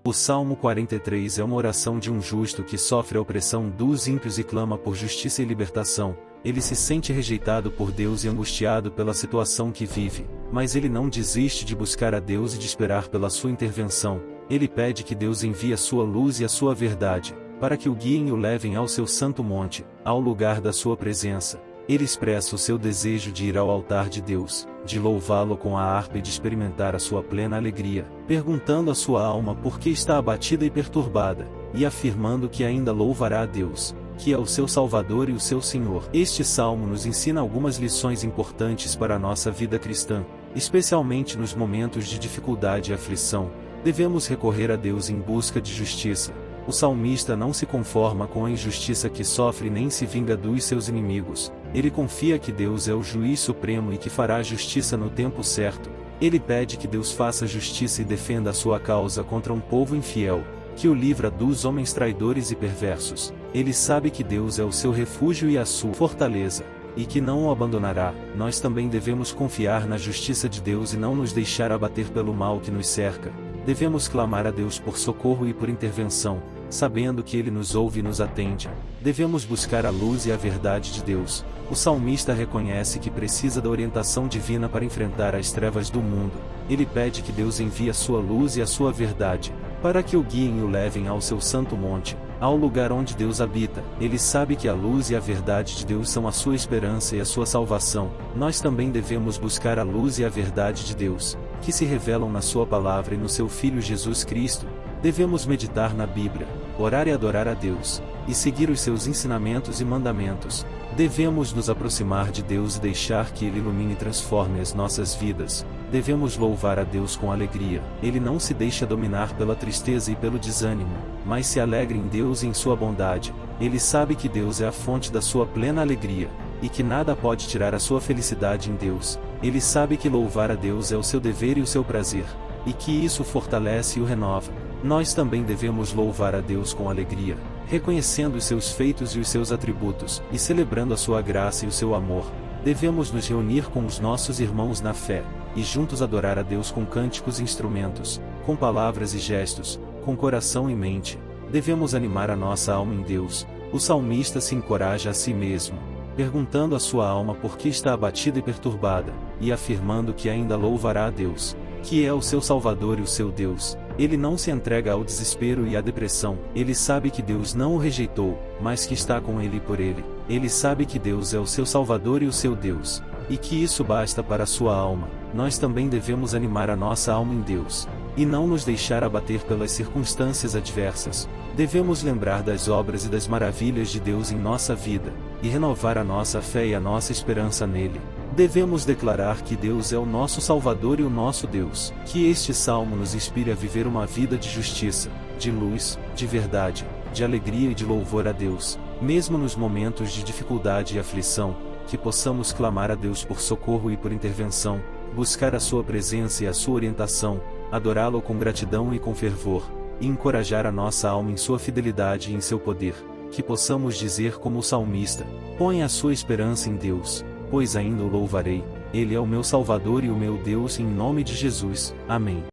O Salmo 43 é uma oração de um justo que sofre a opressão dos ímpios e clama por justiça e libertação. Ele se sente rejeitado por Deus e angustiado pela situação que vive, mas ele não desiste de buscar a Deus e de esperar pela sua intervenção. Ele pede que Deus envie a sua luz e a sua verdade, para que o guiem e o levem ao seu santo monte, ao lugar da sua presença. Ele expressa o seu desejo de ir ao altar de Deus, de louvá-lo com a harpa e de experimentar a sua plena alegria, perguntando à sua alma por que está abatida e perturbada, e afirmando que ainda louvará a Deus, que é o seu Salvador e o seu Senhor. Este salmo nos ensina algumas lições importantes para a nossa vida cristã, especialmente nos momentos de dificuldade e aflição. Devemos recorrer a Deus em busca de justiça. O salmista não se conforma com a injustiça que sofre nem se vinga dos seus inimigos. Ele confia que Deus é o juiz supremo e que fará justiça no tempo certo. Ele pede que Deus faça justiça e defenda a sua causa contra um povo infiel, que o livra dos homens traidores e perversos. Ele sabe que Deus é o seu refúgio e a sua fortaleza, e que não o abandonará. Nós também devemos confiar na justiça de Deus e não nos deixar abater pelo mal que nos cerca. Devemos clamar a Deus por socorro e por intervenção, sabendo que Ele nos ouve e nos atende. Devemos buscar a luz e a verdade de Deus. O salmista reconhece que precisa da orientação divina para enfrentar as trevas do mundo. Ele pede que Deus envie a sua luz e a sua verdade, para que o guiem e o levem ao seu santo monte, ao lugar onde Deus habita. Ele sabe que a luz e a verdade de Deus são a sua esperança e a sua salvação. Nós também devemos buscar a luz e a verdade de Deus, que se revelam na sua palavra e no seu Filho Jesus Cristo. Devemos meditar na Bíblia, orar e adorar a Deus, e seguir os seus ensinamentos e mandamentos. Devemos nos aproximar de Deus e deixar que Ele ilumine e transforme as nossas vidas. Devemos louvar a Deus com alegria. Ele não se deixa dominar pela tristeza e pelo desânimo, mas se alegra em Deus e em sua bondade. Ele sabe que Deus é a fonte da sua plena alegria, e que nada pode tirar a sua felicidade em Deus. Ele sabe que louvar a Deus é o seu dever e o seu prazer, e que isso fortalece e o renova. Nós também devemos louvar a Deus com alegria, reconhecendo os seus feitos e os seus atributos, e celebrando a sua graça e o seu amor. Devemos nos reunir com os nossos irmãos na fé, e juntos adorar a Deus com cânticos e instrumentos, com palavras e gestos, com coração e mente. Devemos animar a nossa alma em Deus. O salmista se encoraja a si mesmo, perguntando à sua alma por que está abatida e perturbada, e afirmando que ainda louvará a Deus, que é o seu Salvador e o seu Deus. Ele não se entrega ao desespero e à depressão. Ele sabe que Deus não o rejeitou, mas que está com ele e por ele. Ele sabe que Deus é o seu Salvador e o seu Deus, e que isso basta para a sua alma. Nós também devemos animar a nossa alma em Deus, e não nos deixar abater pelas circunstâncias adversas. Devemos lembrar das obras e das maravilhas de Deus em nossa vida, e renovar a nossa fé e a nossa esperança nele. Devemos declarar que Deus é o nosso Salvador e o nosso Deus. Que este salmo nos inspire a viver uma vida de justiça, de luz, de verdade, de alegria e de louvor a Deus, mesmo nos momentos de dificuldade e aflição. Que possamos clamar a Deus por socorro e por intervenção, buscar a sua presença e a sua orientação, adorá-lo com gratidão e com fervor, e encorajar a nossa alma em sua fidelidade e em seu poder. Que possamos dizer como o salmista: põe a sua esperança em Deus, pois ainda o louvarei. Ele é o meu Salvador e o meu Deus, em nome de Jesus. Amém.